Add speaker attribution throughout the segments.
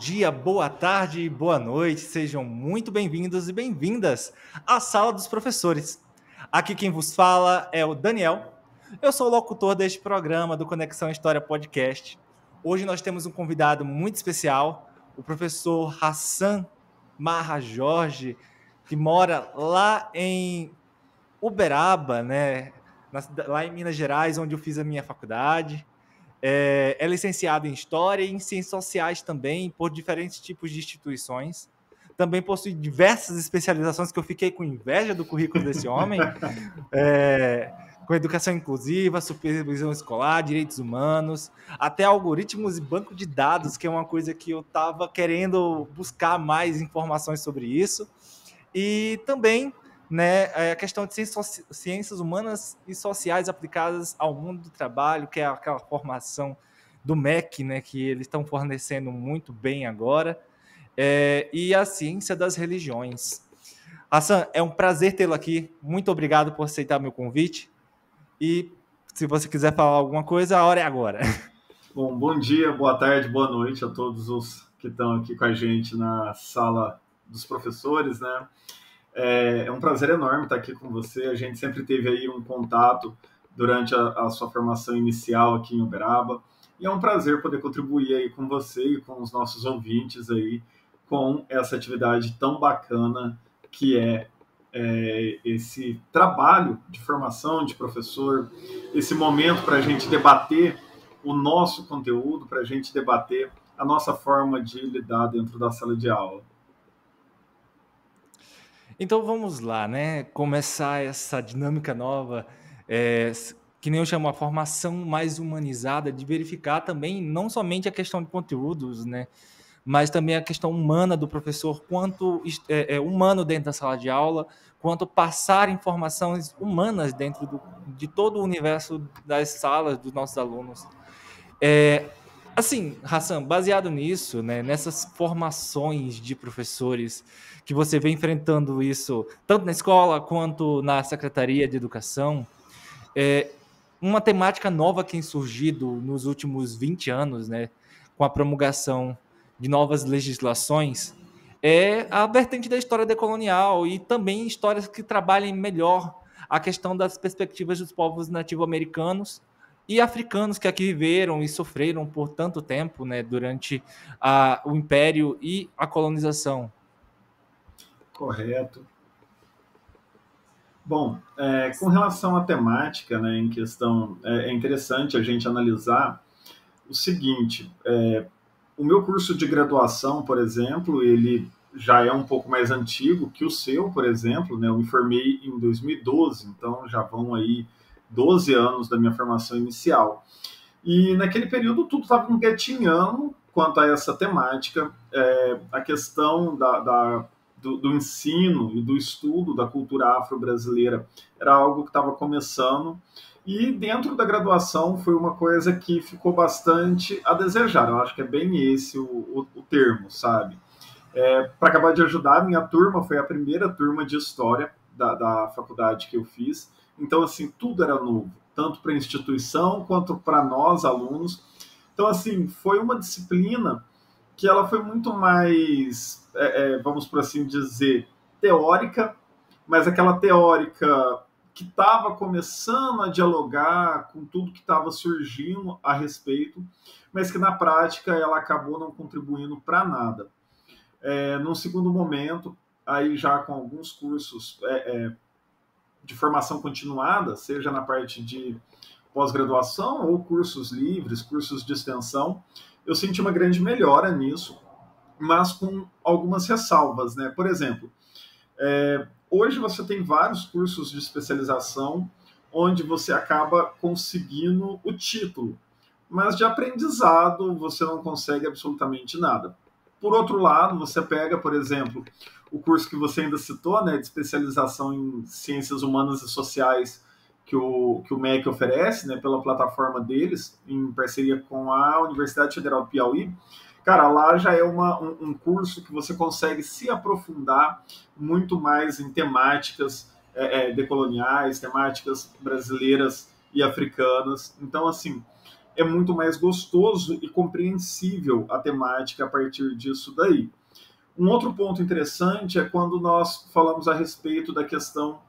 Speaker 1: dia, boa tarde e boa noite. Sejam muito bem-vindos e bem-vindas à Sala dos Professores. Aqui quem vos fala é o Daniel. Eu sou o locutor deste programa do Conexão História Podcast. Hoje nós temos um convidado muito especial, o professor Hassan Marra Jorge, que mora lá em Uberaba, né? Lá em Minas Gerais, onde eu fiz a minha faculdade. É licenciado em História e em Ciências Sociais também, por diferentes tipos de instituições. Também possui diversas especializações que eu fiquei com inveja do currículo desse homem, com educação inclusiva, supervisão escolar, direitos humanos, até algoritmos e banco de dados, que é uma coisa que eu estava querendo buscar mais informações sobre isso. E também, né, a questão de ciências humanas e sociais aplicadas ao mundo do trabalho, que é aquela formação do MEC, né, que eles estão fornecendo muito bem agora, e a ciência das religiões. Hassan, é um prazer tê-lo aqui. Muito obrigado por aceitar meu convite. E se você quiser falar alguma coisa, a hora é agora.
Speaker 2: Bom dia, boa tarde, boa noite a todos os que estão aqui com a gente na sala dos professores, né? É um prazer enorme estar aqui com você. A gente sempre teve aí um contato durante a sua formação inicial aqui em Uberaba. E é um prazer poder contribuir aí com você e com os nossos ouvintes aí com essa atividade tão bacana que é esse trabalho de formação de professor, esse momento para a gente debater o nosso conteúdo, para a gente debater a nossa forma de lidar dentro da sala de aula.
Speaker 1: Então vamos lá, né? Começar essa dinâmica nova, que nem eu chamo a formação mais humanizada, de verificar também não somente a questão de conteúdos, né? Mas também a questão humana do professor, quanto humano dentro da sala de aula, quanto passar informações humanas dentro de todo o universo das salas dos nossos alunos. Assim, Hassan, baseado nisso, né, nessas formações de professores que você vem enfrentando isso, tanto na escola quanto na Secretaria de Educação, uma temática nova que tem surgido nos últimos 20 anos, né, com a promulgação de novas legislações, é a vertente da história decolonial e também histórias que trabalhem melhor a questão das perspectivas dos povos nativo-americanos e africanos que aqui viveram e sofreram por tanto tempo, né, durante o Império e a colonização.
Speaker 2: Correto. Bom, com relação à temática, né, em questão, é interessante a gente analisar o seguinte: o meu curso de graduação, por exemplo, ele já é um pouco mais antigo que o seu, por exemplo, né? Eu me formei em 2012, então já vão aí 12 anos da minha formação inicial. E naquele período tudo estava engatinhando quanto a essa temática, a questão do ensino e do estudo da cultura afro-brasileira era algo que estava começando, e dentro da graduação foi uma coisa que ficou bastante a desejar. Eu acho que é bem esse o termo, sabe? Para acabar de ajudar, minha turma foi a primeira turma de História da faculdade que eu fiz. Então, assim, tudo era novo, tanto para a instituição quanto para nós, alunos. Então, assim, foi uma disciplina que ela foi muito mais, vamos por assim dizer, teórica, mas aquela teórica que estava começando a dialogar com tudo que estava surgindo a respeito, mas que na prática ela acabou não contribuindo para nada. Num segundo momento, aí já com alguns cursos de formação continuada, seja na parte de pós-graduação ou cursos livres, cursos de extensão, eu senti uma grande melhora nisso, mas com algumas ressalvas, né? Por exemplo, hoje você tem vários cursos de especialização onde você acaba conseguindo o título, mas de aprendizado você não consegue absolutamente nada. Por outro lado, você pega, por exemplo, o curso que você ainda citou, né, de especialização em ciências humanas e sociais, que o MEC oferece, né, pela plataforma deles, em parceria com a Universidade Federal do Piauí. Cara, lá já é um curso que você consegue se aprofundar muito mais em temáticas decoloniais, temáticas brasileiras e africanas. Então, assim, é muito mais gostoso e compreensível a temática a partir disso daí. Um outro ponto interessante é quando nós falamos a respeito da questão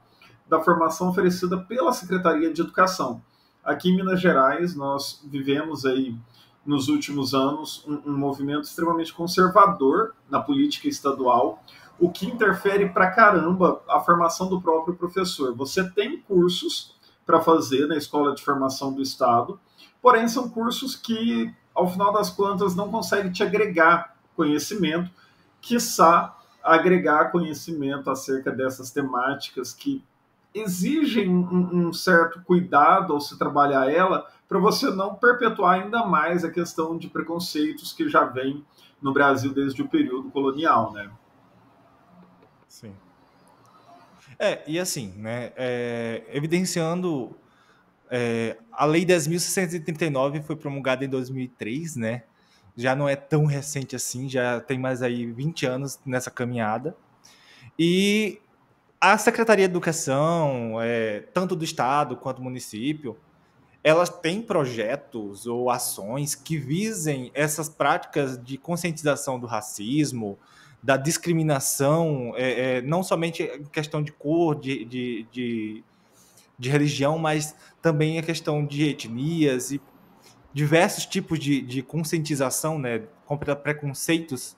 Speaker 2: da formação oferecida pela Secretaria de Educação. Aqui em Minas Gerais, nós vivemos aí, nos últimos anos, um movimento extremamente conservador na política estadual, o que interfere pra caramba a formação do próprio professor. Você tem cursos para fazer na Escola de Formação do Estado, porém são cursos que, ao final das contas, não conseguem te agregar conhecimento, quiçá agregar conhecimento acerca dessas temáticas que exigem um certo cuidado ao se trabalhar ela, para você não perpetuar ainda mais a questão de preconceitos que já vem no Brasil desde o período colonial, né?
Speaker 1: Sim. E assim, né, evidenciando, a Lei 10.639 foi promulgada em 2003, né? Já não é tão recente assim, já tem mais aí 20 anos nessa caminhada. E a Secretaria de Educação, tanto do Estado quanto do município, elas têm projetos ou ações que visem essas práticas de conscientização do racismo, da discriminação, não somente em questão de cor, de religião, mas também a questão de etnias e diversos tipos de conscientização, né, contra preconceitos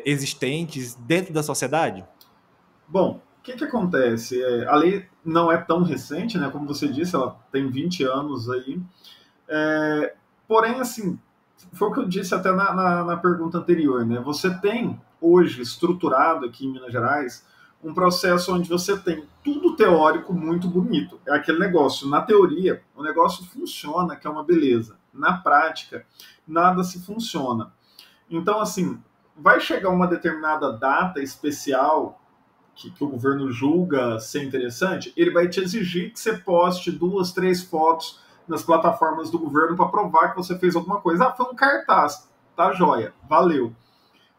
Speaker 1: existentes dentro da sociedade?
Speaker 2: Bom, o que acontece? A lei não é tão recente, né? Como você disse, ela tem 20 anos aí. Porém, assim, foi o que eu disse até na pergunta anterior, né? Você tem hoje estruturado aqui em Minas Gerais um processo onde você tem tudo teórico muito bonito. É aquele negócio, na teoria, o negócio funciona, que é uma beleza. Na prática, nada se funciona. Então, assim, vai chegar uma determinada data especial que o governo julga ser interessante, ele vai te exigir que você poste 2, 3 fotos nas plataformas do governo para provar que você fez alguma coisa. Ah, foi um cartaz, tá joia, valeu.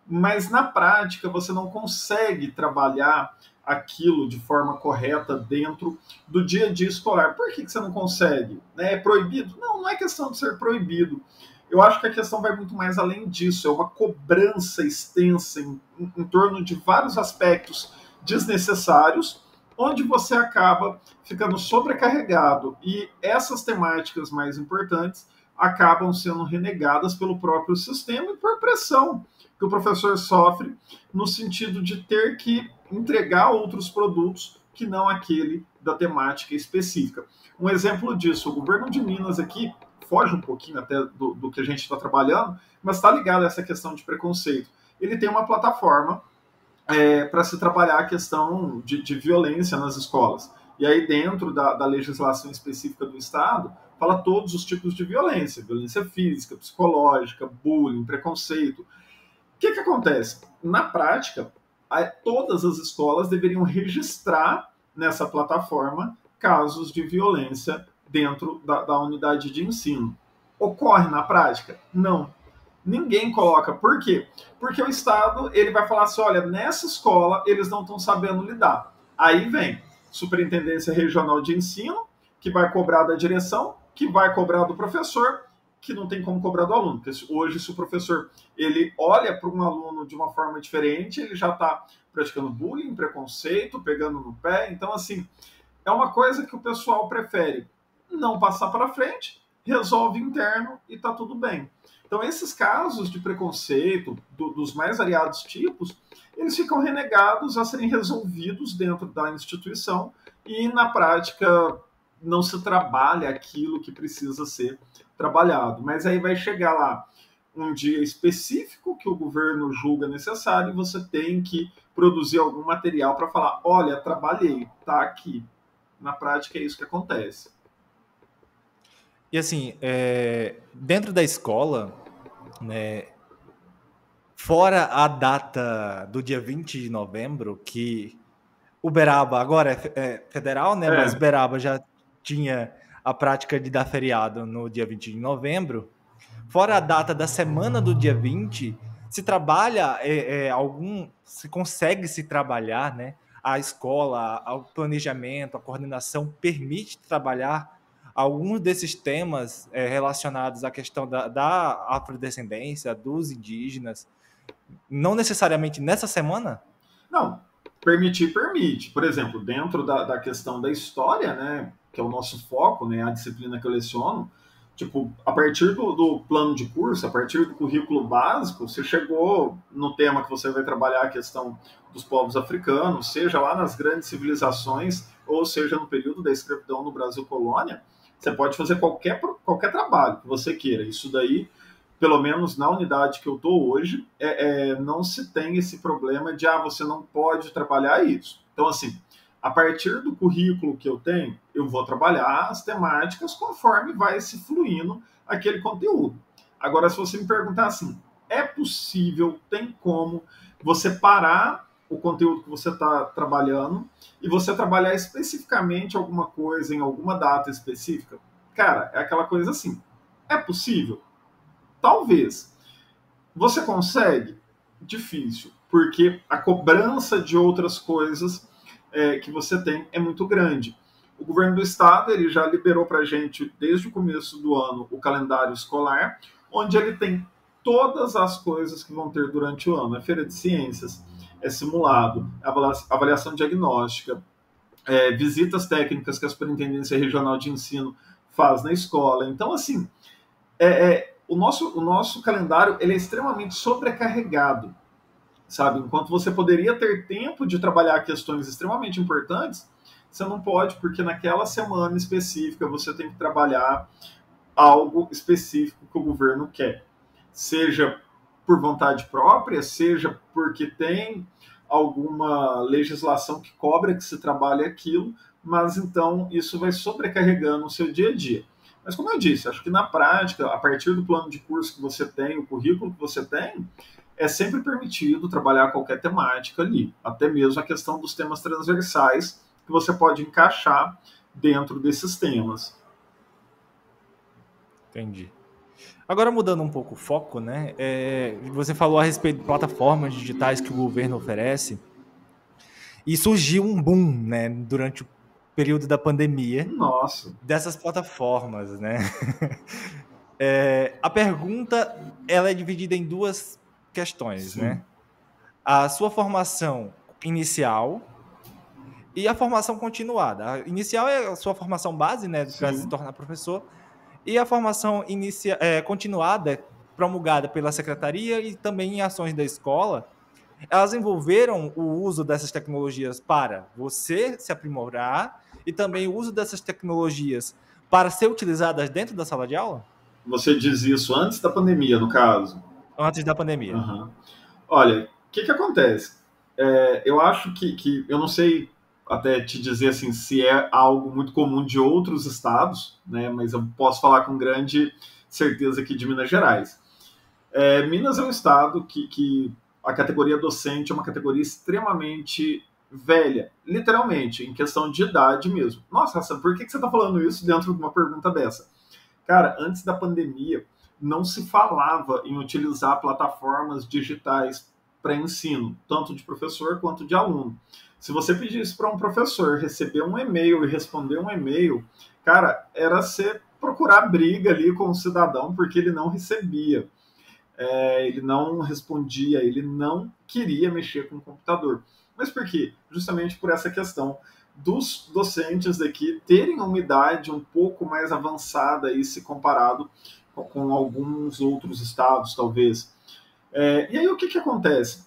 Speaker 2: Mas na prática você não consegue trabalhar aquilo de forma correta dentro do dia a dia escolar. Por que você não consegue? É proibido? Não, não é questão de ser proibido. Eu acho que a questão vai muito mais além disso. É uma cobrança extensa em torno de vários aspectos desnecessários, onde você acaba ficando sobrecarregado e essas temáticas mais importantes acabam sendo renegadas pelo próprio sistema e por pressão que o professor sofre no sentido de ter que entregar outros produtos que não aquele da temática específica. Um exemplo disso, o governo de Minas aqui foge um pouquinho até do que a gente está trabalhando, mas está ligado a essa questão de preconceito. Ele tem uma plataforma para se trabalhar a questão de violência nas escolas. E aí, dentro da legislação específica do Estado, fala todos os tipos de violência: violência física, psicológica, bullying, preconceito. O que acontece? Na prática, todas as escolas deveriam registrar nessa plataforma casos de violência dentro da unidade de ensino. Ocorre na prática? Não. Ninguém coloca. Por quê? Porque o Estado ele vai falar assim, olha, nessa escola eles não estão sabendo lidar. Aí vem Superintendência Regional de Ensino, que vai cobrar da direção, que vai cobrar do professor, que não tem como cobrar do aluno. Porque hoje, se o professor ele olha para um aluno de uma forma diferente, ele já está praticando bullying, preconceito, pegando no pé. Então, assim, é uma coisa que o pessoal prefere não passar para frente, resolve interno e está tudo bem. Então, esses casos de preconceito, dos mais variados tipos, eles ficam renegados a serem resolvidos dentro da instituição e, na prática, não se trabalha aquilo que precisa ser trabalhado. Mas aí vai chegar lá um dia específico que o governo julga necessário e você tem que produzir algum material para falar, olha, trabalhei, tá aqui. Na prática é isso que acontece.
Speaker 1: E assim, dentro da escola, né, fora a data do dia 20 de novembro, que Uberaba agora é federal, né, mas Uberaba já tinha a prática de dar feriado no dia 20 de novembro, fora a data da semana do dia 20, se trabalha se consegue se trabalhar, né, a escola, o planejamento, a coordenação permite trabalhar alguns desses temas relacionados à questão da afrodescendência, dos indígenas, não necessariamente nessa semana?
Speaker 2: Não, permitir, permite. Por exemplo, dentro da questão da história, né, que é o nosso foco, né, a disciplina que eu leciono, tipo, a partir do plano de curso, a partir do currículo básico, você chegou no tema que você vai trabalhar a questão dos povos africanos, seja lá nas grandes civilizações, ou seja no período da escravidão no Brasil colônia, você pode fazer qualquer trabalho que você queira. Isso daí, pelo menos na unidade que eu estou hoje, não se tem esse problema de você não pode trabalhar isso. Então, assim, a partir do currículo que eu tenho, eu vou trabalhar as temáticas conforme vai se fluindo aquele conteúdo. Agora, se você me perguntar assim, é possível, tem como você parar o conteúdo que você está trabalhando e você trabalhar especificamente alguma coisa em alguma data específica? Cara, é aquela coisa assim, é possível? Talvez. Você consegue? Difícil, porque a cobrança de outras coisas que você tem é muito grande. O governo do estado ele já liberou para a gente, desde o começo do ano, o calendário escolar, onde ele tem todas as coisas que vão ter durante o ano. É feira de ciências, é simulado, avaliação diagnóstica, visitas técnicas que a Superintendência Regional de Ensino faz na escola. Então, assim, o nosso calendário ele é extremamente sobrecarregado, sabe? Enquanto você poderia ter tempo de trabalhar questões extremamente importantes, você não pode, porque naquela semana específica você tem que trabalhar algo específico que o governo quer. Seja por vontade própria, seja porque tem alguma legislação que cobra que se trabalhe aquilo, mas então isso vai sobrecarregando o seu dia a dia. Mas como eu disse, acho que na prática, a partir do plano de curso que você tem, o currículo que você tem, é sempre permitido trabalhar qualquer temática ali, até mesmo a questão dos temas transversais que você pode encaixar dentro desses temas.
Speaker 1: Entendi. Agora, mudando um pouco o foco, né? Você falou a respeito de plataformas digitais que o governo oferece, e surgiu um boom, né, durante o período da pandemia,
Speaker 2: Nossa.
Speaker 1: dessas plataformas, né? A pergunta, ela é dividida em duas questões,
Speaker 2: Sim.
Speaker 1: né? A sua formação inicial e a formação continuada. A inicial é a sua formação base, né, para se
Speaker 2: Sim.
Speaker 1: tornar professor, e a formação continuada, promulgada pela secretaria e também em ações da escola, elas envolveram o uso dessas tecnologias para você se aprimorar e também o uso dessas tecnologias para ser utilizadas dentro da sala de aula?
Speaker 2: Você diz isso antes da pandemia, no caso?
Speaker 1: Antes da pandemia.
Speaker 2: Uhum. Olha, o que acontece? Eu acho que eu não sei até te dizer assim se é algo muito comum de outros estados, né? Mas eu posso falar com grande certeza aqui de Minas Gerais. Minas é um estado que a categoria docente é uma categoria extremamente velha, literalmente, em questão de idade mesmo. Nossa, Hassan, por que você está falando isso dentro de uma pergunta dessa? Cara, antes da pandemia, não se falava em utilizar plataformas digitais para ensino, tanto de professor quanto de aluno. Se você pedisse para um professor receber um e-mail e responder um e-mail, cara, era você procurar briga ali com o cidadão porque ele não recebia, ele não respondia, ele não queria mexer com o computador. Mas por quê? Justamente por essa questão dos docentes daqui terem uma idade um pouco mais avançada aí, se comparado com alguns outros estados, talvez. E aí o que acontece?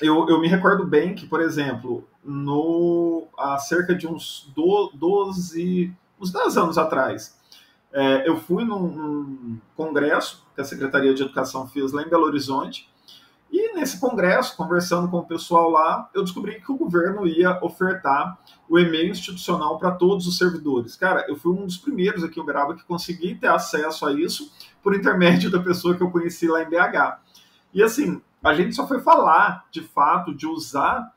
Speaker 2: Eu me recordo bem que, por exemplo, há cerca de uns 10 anos atrás, eu fui num congresso que a Secretaria de Educação fez lá em Belo Horizonte, e nesse congresso, conversando com o pessoal lá, eu descobri que o governo ia ofertar o e-mail institucional para todos os servidores. Cara, eu fui um dos primeiros aqui em Uberaba que consegui ter acesso a isso por intermédio da pessoa que eu conheci lá em BH. E assim, a gente só foi falar, de fato, de usar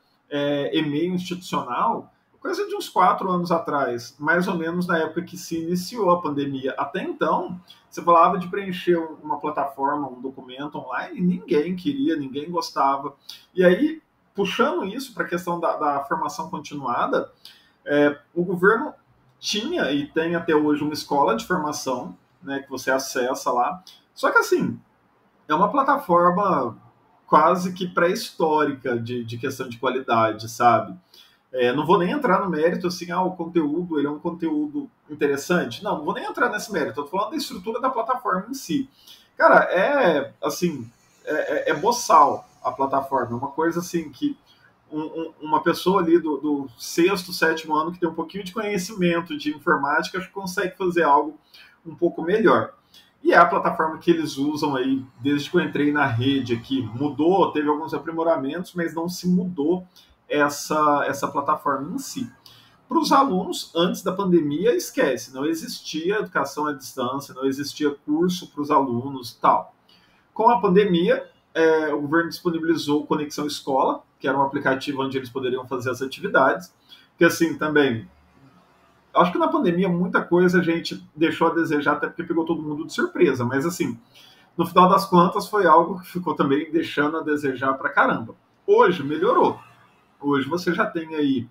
Speaker 2: e-mail institucional coisa de uns 4 anos atrás, mais ou menos na época que se iniciou a pandemia. Até então, você falava de preencher uma plataforma, um documento online, e ninguém queria, ninguém gostava. E aí, puxando isso para a questão da formação continuada, o governo tinha e tem até hoje uma escola de formação, né, que você acessa lá. Só que assim, é uma plataforma quase que pré-histórica de questão de qualidade, sabe? Não vou nem entrar no mérito assim, o conteúdo ele é um conteúdo interessante. Não vou nem entrar nesse mérito. Estou falando da estrutura da plataforma em si. Cara, é assim, é boçal a plataforma. É uma coisa assim que uma pessoa ali do sexto, sétimo ano que tem um pouquinho de conhecimento de informática acho que consegue fazer algo um pouco melhor. E é a plataforma que eles usam aí desde que eu entrei na rede aqui. Mudou, teve alguns aprimoramentos, mas não se mudou essa plataforma em si. Para os alunos, antes da pandemia, esquece, não existia educação à distância, não existia curso para os alunos e tal. Com a pandemia, o governo disponibilizou o Conexão Escola, que era um aplicativo onde eles poderiam fazer as atividades, que assim também, acho que na pandemia muita coisa a gente deixou a desejar, até porque pegou todo mundo de surpresa, mas assim, no final das contas foi algo que ficou também deixando a desejar pra caramba. Hoje melhorou. Hoje você já tem aí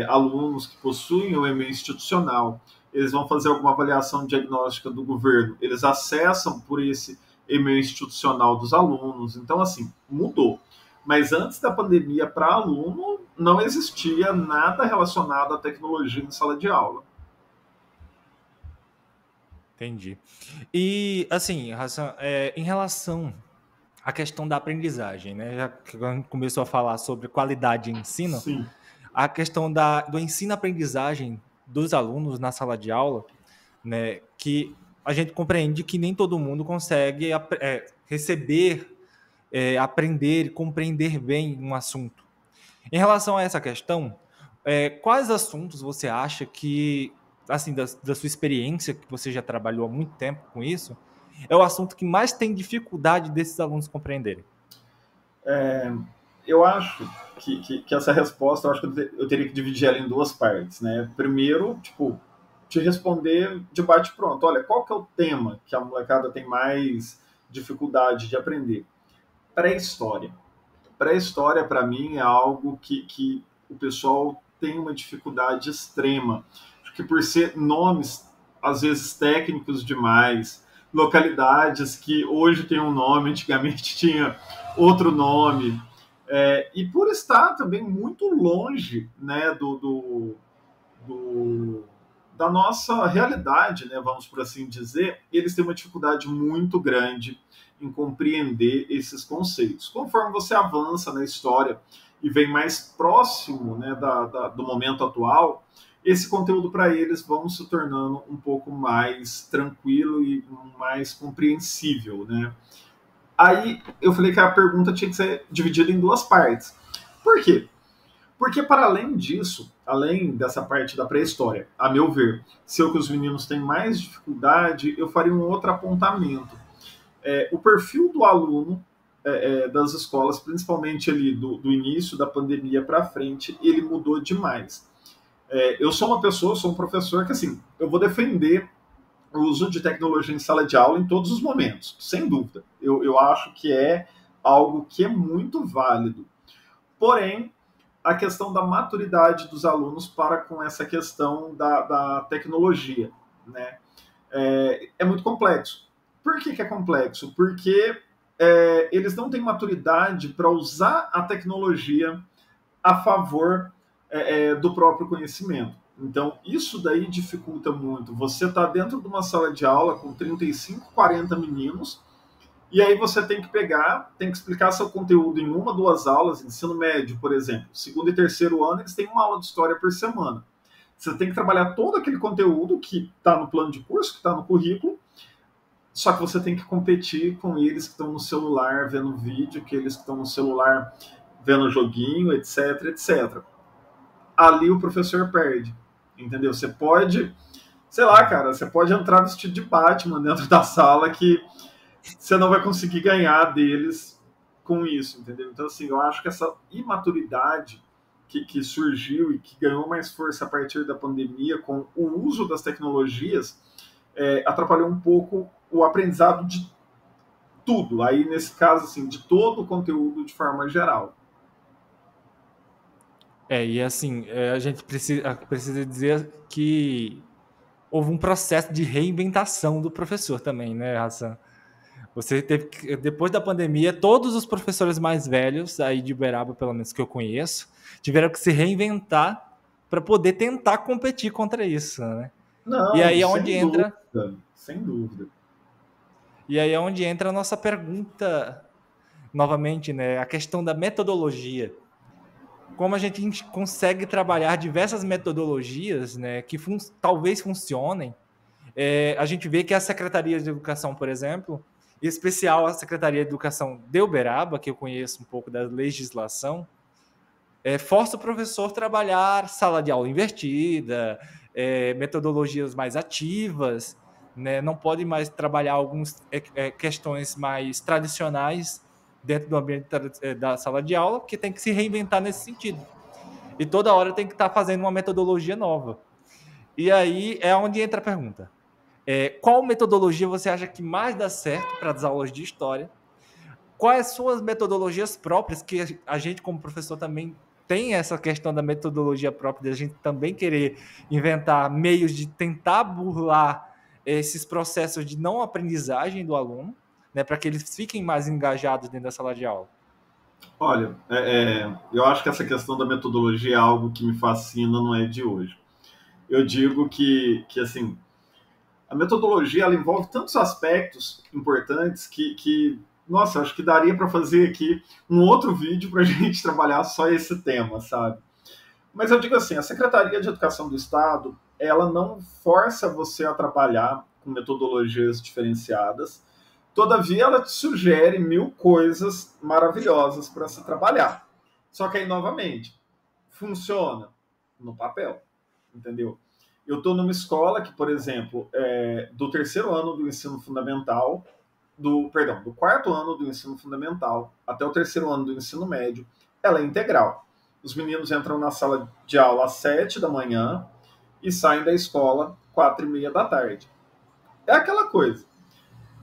Speaker 2: alunos que possuem o e-mail institucional, eles vão fazer alguma avaliação diagnóstica do governo, eles acessam por esse e-mail institucional dos alunos. Então, assim, mudou. Mas antes da pandemia, para aluno, não existia nada relacionado à tecnologia em sala de aula.
Speaker 1: Entendi. E, assim, em relação à questão da aprendizagem, né? Já que a gente começou a falar sobre qualidade de ensino,
Speaker 2: Sim.
Speaker 1: a questão do ensino-aprendizagem dos alunos na sala de aula, né? Que a gente compreende que nem todo mundo consegue receber, aprender e compreender bem um assunto. Em relação a essa questão, quais assuntos você acha que, assim, da sua experiência, que você já trabalhou há muito tempo com isso, é o assunto que mais tem dificuldade desses alunos compreenderem?
Speaker 2: Eu acho que essa resposta, eu acho que eu teria que dividir ela em duas partes, né? Primeiro, tipo, te responder de bate-pronto. Olha, qual que é o tema que a molecada tem mais dificuldade de aprender? Pré-história. Pré-história, para mim, é algo que o pessoal tem uma dificuldade extrema. Acho que por ser nomes, às vezes, técnicos demais, localidades que hoje tem um nome, antigamente tinha outro nome, e por estar também muito longe, né, do, da nossa realidade, né, vamos por assim dizer, eles têm uma dificuldade muito grande em compreender esses conceitos. Conforme você avança na história e vem mais próximo, né, do momento atual, esse conteúdo para eles vão se tornando um pouco mais tranquilo e mais compreensível, né? Aí eu falei que a pergunta tinha que ser dividida em duas partes. Por quê? Porque, para além disso, além dessa parte da pré-história, a meu ver, se o que os meninos têm mais dificuldade, eu faria um outro apontamento. O perfil do aluno das escolas, principalmente ali do início da pandemia para frente, ele mudou demais. Eu sou uma pessoa, sou um professor que, assim, eu vou defender o uso de tecnologia em sala de aula em todos os momentos, sem dúvida. Eu acho que é algo que é muito válido. Porém, a questão da maturidade dos alunos para com essa questão da tecnologia, né? É muito complexo. Por que é complexo? Porque eles não têm maturidade para usar a tecnologia a favor do próprio conhecimento. Então, isso daí dificulta muito. Você está dentro de uma sala de aula com 35, 40 meninos, e aí você tem que pegar, tem que explicar seu conteúdo em uma, duas aulas, ensino médio, por exemplo. Segundo e terceiro ano, eles têm uma aula de história por semana. Você tem que trabalhar todo aquele conteúdo que está no plano de curso, que está no currículo, só que você tem que competir com eles que estão no celular vendo vídeo, que eles que estão no celular vendo joguinho, etc, etc. Ali o professor perde, entendeu? Você pode, sei lá, cara, você pode entrar vestido de Batman dentro da sala que você não vai conseguir ganhar deles com isso, entendeu? Então, assim, eu acho que essa imaturidade que surgiu e que ganhou mais força a partir da pandemia com o uso das tecnologias atrapalhou um pouco o aprendizado de tudo. Aí, nesse caso, assim, de todo o conteúdo de forma geral.
Speaker 1: E assim, a gente precisa dizer que houve um processo de reinventação do professor também, né, Hassan? Você teve que, depois da pandemia, todos os professores mais velhos aí de Uberaba, pelo menos que eu conheço, tiveram que se reinventar para poder tentar competir contra isso, né? E
Speaker 2: Não,
Speaker 1: aí é onde
Speaker 2: sem
Speaker 1: entra,
Speaker 2: dúvida, sem dúvida.
Speaker 1: e aí é onde entra a nossa pergunta novamente, né? A questão da metodologia. Como a gente consegue trabalhar diversas metodologias, né, que talvez funcionem. A gente vê que a Secretaria de Educação, por exemplo, em especial a Secretaria de Educação de Uberaba, que eu conheço um pouco da legislação, força o professor a trabalhar sala de aula invertida, metodologias mais ativas, né? Não pode mais trabalhar algumas questões mais tradicionais dentro do ambiente da sala de aula, porque tem que se reinventar nesse sentido. E toda hora tem que estar fazendo uma metodologia nova. E aí é onde entra a pergunta. Qual metodologia você acha que mais dá certo para as aulas de história? Quais as suas metodologias próprias, que a gente, como professor, também tem essa questão da metodologia própria, de a gente também querer inventar meios de tentar burlar esses processos de não aprendizagem do aluno, né, para que eles fiquem mais engajados dentro da sala de aula.
Speaker 2: Olha, eu acho que essa questão da metodologia é algo que me fascina, não é de hoje. Eu digo que assim, a metodologia ela envolve tantos aspectos importantes que nossa, acho que daria para fazer aqui um outro vídeo para a gente trabalhar só esse tema, sabe? Mas eu digo assim, a Secretaria de Educação do Estado, ela não força você a trabalhar com metodologias diferenciadas, todavia ela te sugere mil coisas maravilhosas para se trabalhar. Só que aí, novamente, funciona no papel, entendeu? Eu estou numa escola que, por exemplo, do terceiro ano do ensino fundamental, do quarto ano do ensino fundamental até o terceiro ano do ensino médio, ela é integral. Os meninos entram na sala de aula às 7 da manhã e saem da escola 4:30 da tarde. É aquela coisa.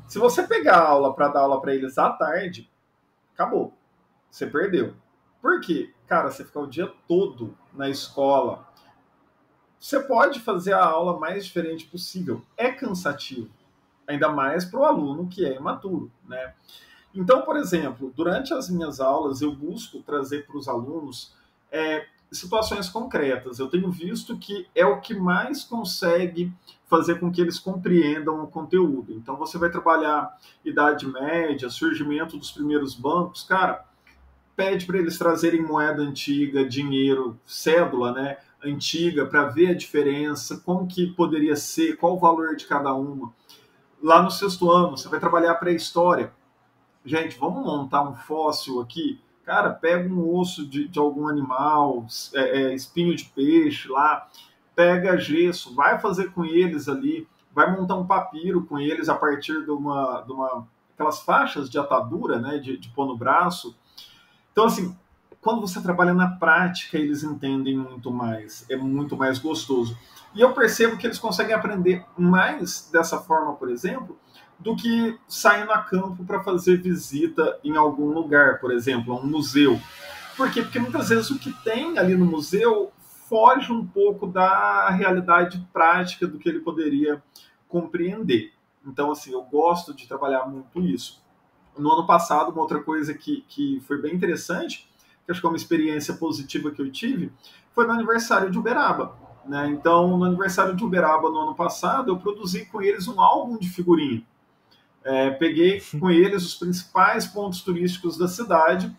Speaker 2: Se você pegar a aula para dar aula para eles à tarde, acabou. Você perdeu. Por quê? Cara, você fica o dia todo na escola. Você pode fazer a aula mais diferente possível. É cansativo. Ainda mais para o aluno que é imaturo, né? Então, por exemplo, durante as minhas aulas, eu busco trazer para os alunos situações concretas. Eu tenho visto que é o que mais consegue fazer com que eles compreendam o conteúdo. Então, você vai trabalhar Idade Média, surgimento dos primeiros bancos, cara, pede para eles trazerem moeda antiga, dinheiro, cédula, né, antiga, para ver a diferença, como que poderia ser, qual o valor de cada uma. Lá no sexto ano, você vai trabalhar a pré-história. Gente, vamos montar um fóssil aqui? Cara, pega um osso de algum animal, espinho de peixe lá, pega gesso, vai fazer com eles ali, vai montar um papiro com eles a partir de uma aquelas faixas de atadura, né, de pôr no braço. Então, assim, quando você trabalha na prática, eles entendem muito mais, é muito mais gostoso. E eu percebo que eles conseguem aprender mais dessa forma, por exemplo, do que saindo a campo para fazer visita em algum lugar, por exemplo, a um museu. Por quê? Porque muitas vezes o que tem ali no museu foge um pouco da realidade prática do que ele poderia compreender. Então, assim, eu gosto de trabalhar muito isso. No ano passado, uma outra coisa que foi bem interessante, que acho que é uma experiência positiva que eu tive, foi no aniversário de Uberaba. Né? Então, no aniversário de Uberaba, no ano passado, eu produzi com eles um álbum de figurinha. Peguei com eles os principais pontos turísticos da cidade,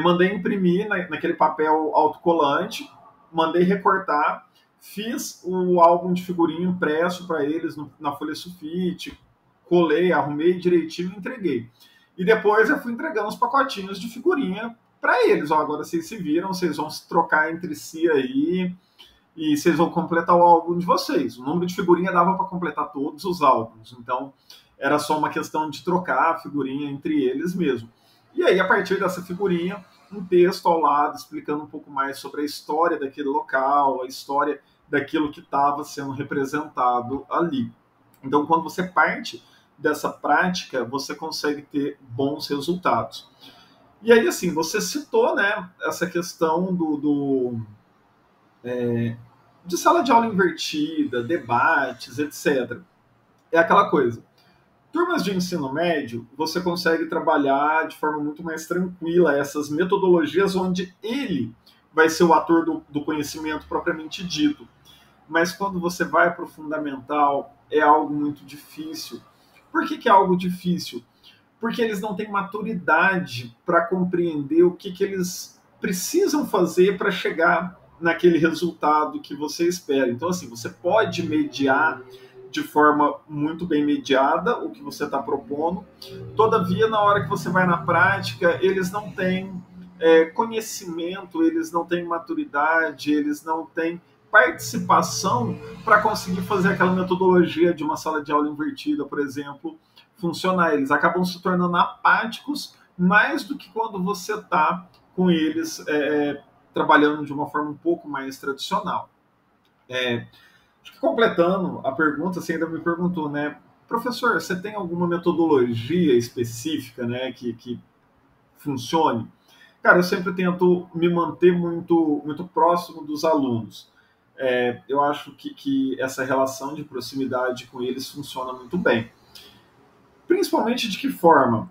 Speaker 2: mandei imprimir naquele papel autocolante, mandei recortar, fiz o álbum de figurinha impresso para eles na folha sulfite, colei, arrumei direitinho e entreguei. E depois eu fui entregando os pacotinhos de figurinha para eles. Ó, agora vocês se viram, vocês vão se trocar entre si aí e vocês vão completar o álbum de vocês. O número de figurinha dava para completar todos os álbuns, então era só uma questão de trocar a figurinha entre eles mesmo. E aí, a partir dessa figurinha, um texto ao lado explicando um pouco mais sobre a história daquele local, a história daquilo que estava sendo representado ali. Então, quando você parte dessa prática, você consegue ter bons resultados. E aí, assim, você citou, né, essa questão de sala de aula invertida, debates, etc. É aquela coisa. Turmas de ensino médio, você consegue trabalhar de forma muito mais tranquila essas metodologias onde ele vai ser o ator do conhecimento propriamente dito. Mas quando você vai para o fundamental, é algo muito difícil. Por que, que é algo difícil? Porque eles não têm maturidade para compreender o que eles precisam fazer para chegar naquele resultado que você espera. Então, assim, você pode mediar de forma muito bem mediada o que você está propondo, todavia, na hora que você vai na prática, eles não têm conhecimento, eles não têm maturidade, eles não têm participação para conseguir fazer aquela metodologia de uma sala de aula invertida, por exemplo, funcionar. Eles acabam se tornando apáticos mais do que quando você está com eles trabalhando de uma forma um pouco mais tradicional. Acho que completando a pergunta, você ainda me perguntou, né? Professor, você tem alguma metodologia específica, né, que funcione? Cara, eu sempre tento me manter muito próximo dos alunos. Eu acho que essa relação de proximidade com eles funciona muito bem. Principalmente de que forma?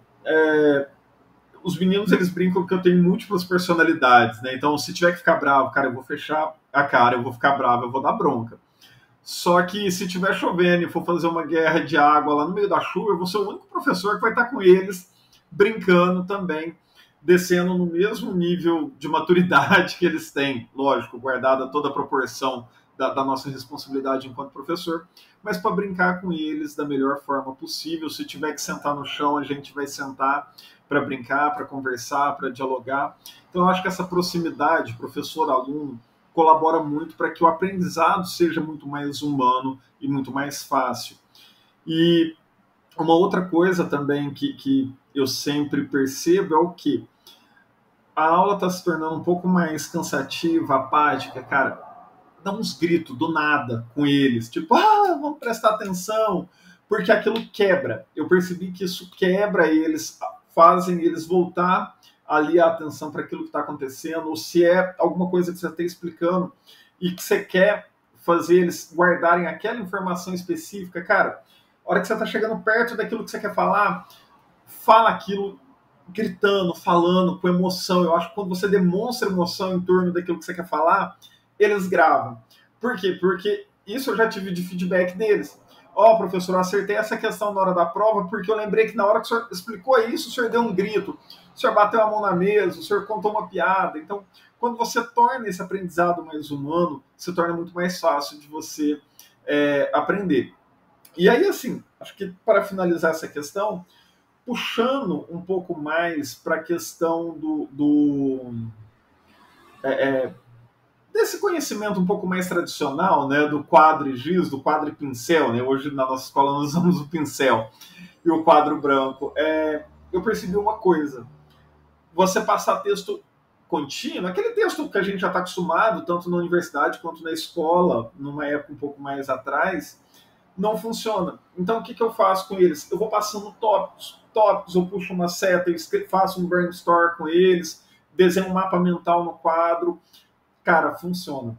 Speaker 2: Os meninos, eles brincam que eu tenho múltiplas personalidades, né? Então, se tiver que ficar bravo, cara, eu vou fechar a cara, eu vou ficar bravo, eu vou dar bronca. Só que se tiver chovendo e for fazer uma guerra de água lá no meio da chuva, eu vou ser o único professor que vai estar com eles brincando também, descendo no mesmo nível de maturidade que eles têm, lógico, guardada toda a proporção da nossa responsabilidade enquanto professor, mas para brincar com eles da melhor forma possível. Se tiver que sentar no chão, a gente vai sentar para brincar, para conversar, para dialogar. Então, eu acho que essa proximidade, professor-aluno, colabora muito para que o aprendizado seja muito mais humano e muito mais fácil. E uma outra coisa também que eu sempre percebo é o que a aula está se tornando um pouco mais cansativa, apática, cara. Dá uns gritos do nada com eles, tipo, vamos prestar atenção, porque aquilo quebra. Eu percebi que isso quebra eles, fazem eles voltar ali a atenção para aquilo que está acontecendo, ou se é alguma coisa que você está explicando e que você quer fazer eles guardarem aquela informação específica, cara, a hora que você está chegando perto daquilo que você quer falar, fala aquilo gritando, falando com emoção. Eu acho que quando você demonstra emoção em torno daquilo que você quer falar, eles gravam. Por quê? Porque isso eu já tive de feedback deles. Professor, eu acertei essa questão na hora da prova porque eu lembrei que na hora que o senhor explicou isso, o senhor deu um grito, o senhor bateu a mão na mesa, o senhor contou uma piada. Então, quando você torna esse aprendizado mais humano, se torna muito mais fácil de você aprender. E aí, assim, acho que para finalizar essa questão, puxando um pouco mais para a questão desse conhecimento um pouco mais tradicional, né, do quadro e giz, do quadro e pincel, né? Hoje na nossa escola nós usamos o pincel e o quadro branco. Eu percebi uma coisa: você passar texto contínuo, aquele texto que a gente já está acostumado, tanto na universidade quanto na escola, numa época um pouco mais atrás, não funciona. Então, o que eu faço com eles? Eu vou passando tópicos, eu puxo uma seta, eu faço um brainstorm com eles, desenho um mapa mental no quadro. Cara, funciona.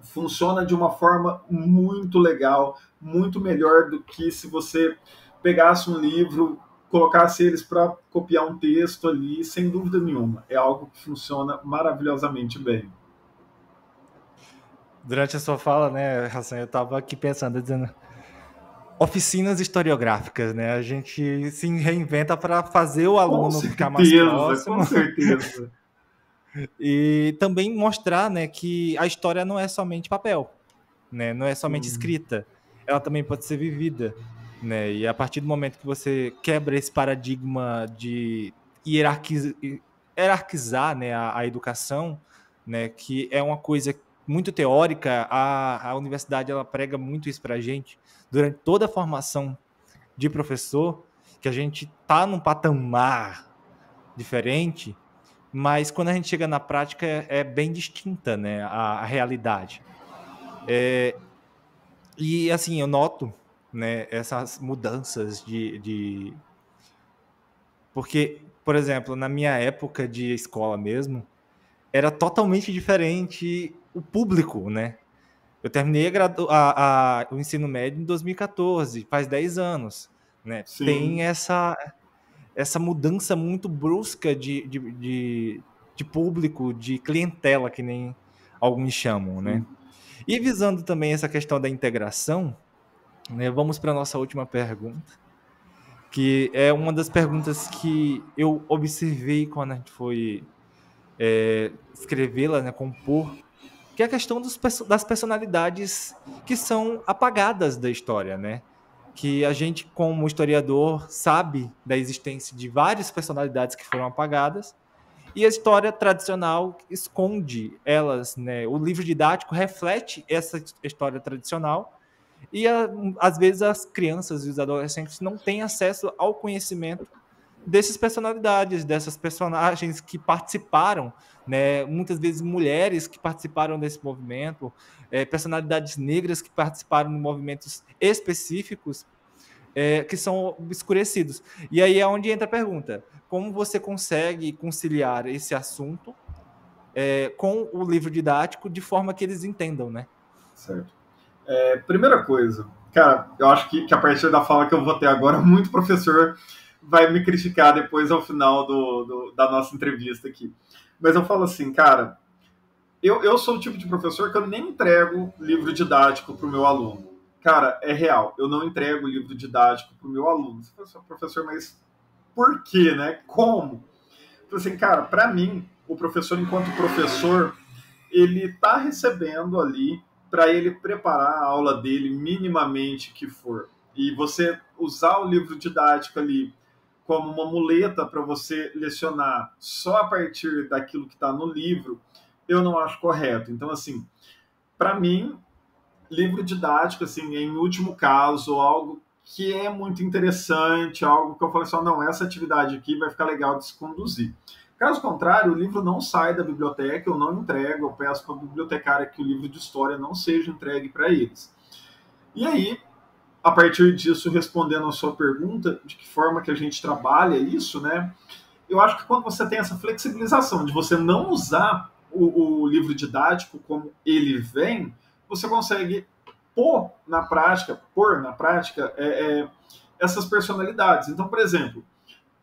Speaker 2: Funciona de uma forma muito legal, muito melhor do que se você pegasse um livro, colocasse eles para copiar um texto ali, sem dúvida nenhuma. É algo que funciona maravilhosamente bem.
Speaker 1: Durante a sua fala, né, Hassan, eu estava aqui pensando, dizendo, oficinas historiográficas, né? A gente se reinventa para fazer o aluno ficar mais próximo.
Speaker 2: Com certeza.
Speaker 1: E também mostrar, né, que a história não é somente papel, né? Não é somente escrita. Ela também pode ser vivida, né? E a partir do momento que você quebra esse paradigma de hierarquizar, né, a educação, né, que é uma coisa muito teórica, a universidade ela prega muito isso para a gente durante toda a formação de professor, que a gente tá num patamar diferente, mas quando a gente chega na prática é bem distinta, né, a realidade. E assim, eu noto, né, essas mudanças Porque, por exemplo, na minha época de escola mesmo, era totalmente diferente o público, né? Eu terminei o ensino médio em 2014, faz 10 anos, né? Tem
Speaker 2: Sim,
Speaker 1: essa mudança muito brusca de público, de clientela, que nem alguns chamam, né?
Speaker 2: sim.
Speaker 1: E visando também essa questão da integração, né, vamos para a nossa última pergunta, que é uma das perguntas que eu observei quando a gente foi escrevê-la, né, compor, que é a questão das personalidades que são apagadas da história, né? Que a gente, como historiador, sabe da existência de várias personalidades que foram apagadas, e a história tradicional esconde elas, né? O livro didático reflete essa história tradicional, e às vezes as crianças e os adolescentes não têm acesso ao conhecimento dessas personalidades, dessas personagens que participaram, né? Muitas vezes mulheres que participaram desse movimento, personalidades negras que participaram de movimentos específicos, que são obscurecidos. E aí é onde entra a pergunta: como você consegue conciliar esse assunto com o livro didático de forma que eles entendam, né?
Speaker 2: Certo. Primeira coisa, cara, eu acho que a partir da fala que eu vou ter agora, muito professor vai me criticar depois ao final da nossa entrevista aqui. Mas eu falo assim, cara, eu sou o tipo de professor que eu nem entrego livro didático para o meu aluno. Cara, é real, eu não entrego livro didático para o meu aluno. Você fala, professor, mas por quê, né? Como? Eu assim, cara, para mim, o professor, enquanto professor, ele está recebendo ali para ele preparar a aula dele minimamente que for. E você usar o livro didático ali como uma muleta para você lecionar só a partir daquilo que está no livro, eu não acho correto. Então, assim, para mim, livro didático, assim, em último caso, algo que é muito interessante, algo que eu falei assim, não, essa atividade aqui vai ficar legal de se conduzir. Caso contrário, o livro não sai da biblioteca, eu não entrego, eu peço para a bibliotecária que o livro de história não seja entregue para eles. E aí, a partir disso, respondendo a sua pergunta, de que forma que a gente trabalha isso, né? Eu acho que quando você tem essa flexibilização de você não usar o livro didático como ele vem, você consegue pôr na prática essas personalidades. Então, por exemplo,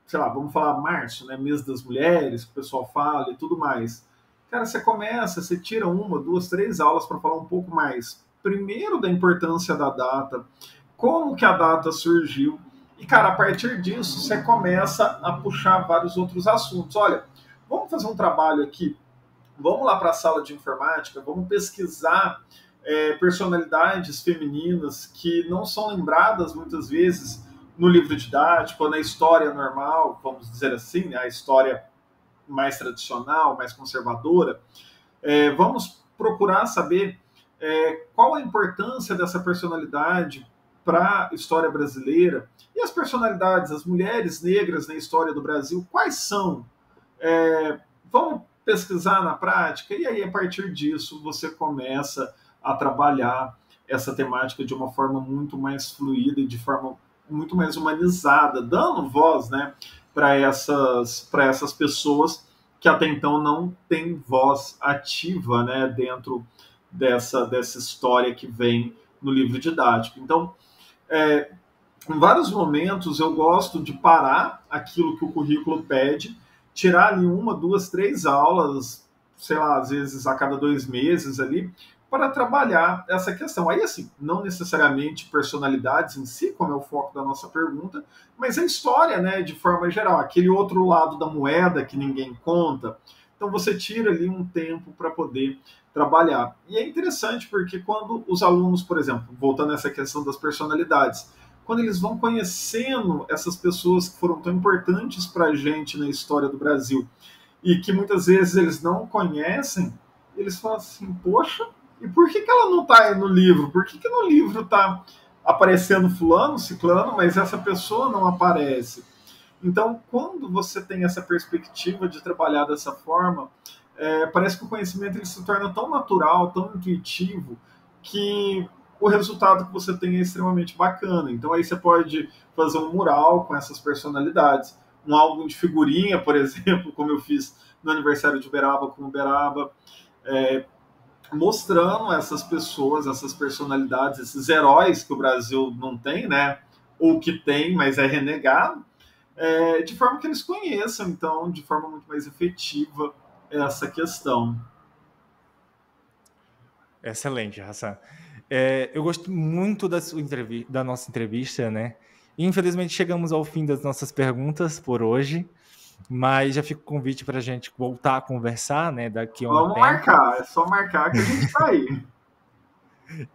Speaker 2: sei lá, vamos falar março, né, mês das mulheres, que o pessoal fala e tudo mais. Cara, você tira uma, duas, três aulas para falar um pouco mais, primeiro da importância da data, como que a data surgiu, e, cara, a partir disso, você começa a puxar vários outros assuntos. Olha, vamos fazer um trabalho aqui, vamos lá para a sala de informática, vamos pesquisar personalidades femininas que não são lembradas muitas vezes no livro didático ou na história normal, vamos dizer assim, né, a história mais tradicional, mais conservadora. Vamos procurar saber qual a importância dessa personalidade para a história brasileira e as personalidades, as mulheres negras na história do Brasil, quais são? Vamos pesquisar na prática e aí a partir disso você começa a trabalhar essa temática de uma forma muito mais fluida e de forma muito mais humanizada, dando voz, né, para essas pessoas que até então não têm voz ativa, né, dentro dessa história que vem no livro didático. Então, em vários momentos eu gosto de parar aquilo que o currículo pede, tirar ali uma, duas, três aulas, sei lá, às vezes a cada 2 meses ali, para trabalhar essa questão. Aí, assim, não necessariamente personalidades em si, como é o foco da nossa pergunta, mas a história, né, de forma geral, aquele outro lado da moeda que ninguém conta. Então, você tira ali um tempo para poder trabalhar. E é interessante porque quando os alunos, por exemplo, voltando a essa questão das personalidades, quando eles vão conhecendo essas pessoas que foram tão importantes para a gente na história do Brasil e que muitas vezes eles não conhecem, eles falam assim, poxa, e por que ela não está aí no livro? Por que no livro está aparecendo fulano, ciclano, mas essa pessoa não aparece? Então, quando você tem essa perspectiva de trabalhar dessa forma, parece que o conhecimento ele se torna tão natural, tão intuitivo, que o resultado que você tem é extremamente bacana. Então, aí você pode fazer um mural com essas personalidades, um álbum de figurinha, por exemplo, como eu fiz no aniversário de Uberaba com Uberaba, mostrando essas pessoas, essas personalidades, esses heróis que o Brasil não tem, né? Ou que tem, mas é renegado, de forma que eles conheçam, então, de forma muito mais efetiva, essa questão.
Speaker 1: Excelente, Hassan. Eu gosto muito da nossa entrevista, né? Infelizmente chegamos ao fim das nossas perguntas por hoje, mas já fica o convite para a gente voltar a conversar, né? Daqui a um
Speaker 2: Vamos
Speaker 1: tempo.
Speaker 2: marcar, é só marcar que a gente tá aí.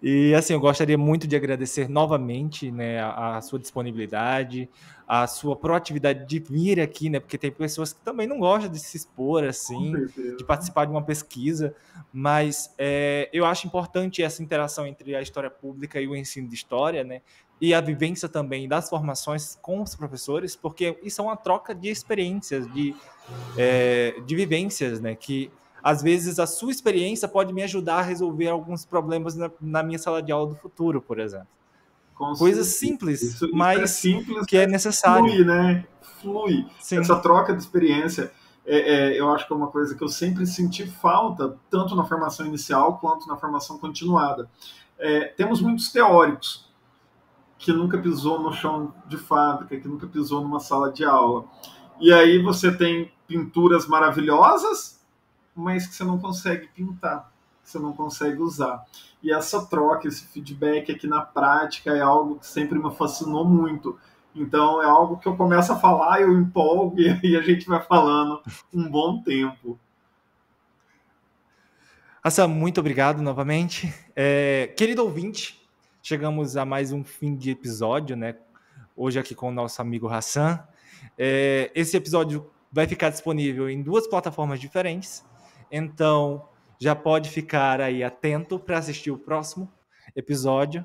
Speaker 1: E assim, eu gostaria muito de agradecer novamente, né, a sua disponibilidade, a sua proatividade de vir aqui, né, porque tem pessoas que também não gostam de se expor
Speaker 2: Com
Speaker 1: assim, de
Speaker 2: certeza.
Speaker 1: participar de uma pesquisa, mas eu acho importante essa interação entre a história pública e o ensino de história, né, e a vivência também das formações com os professores, porque isso é uma troca de experiências, de vivências, né, que às vezes a sua experiência pode me ajudar a resolver alguns problemas na minha sala de aula do futuro, por exemplo.
Speaker 2: Com
Speaker 1: Coisas
Speaker 2: certeza.
Speaker 1: simples,
Speaker 2: Isso é
Speaker 1: mas
Speaker 2: simples,
Speaker 1: que é
Speaker 2: mas
Speaker 1: necessário.
Speaker 2: flui, né? Flui.
Speaker 1: Sim.
Speaker 2: Essa troca de experiência, eu acho que é uma coisa que eu sempre senti falta, tanto na formação inicial quanto na formação continuada. Temos muitos teóricos que nunca pisou no chão de fábrica, que nunca pisou numa sala de aula. E aí você tem pinturas maravilhosas, mas que você não consegue pintar, que você não consegue usar. E essa troca, esse feedback aqui na prática é algo que sempre me fascinou muito. Então é algo que eu começo a falar, eu empolgo e aí a gente vai falando um bom tempo.
Speaker 1: Hassan, muito obrigado novamente. Querido ouvinte, chegamos a mais um fim de episódio, né? Hoje aqui com o nosso amigo Hassan. Esse episódio vai ficar disponível em 2 plataformas diferentes, então já pode ficar aí atento para assistir o próximo episódio.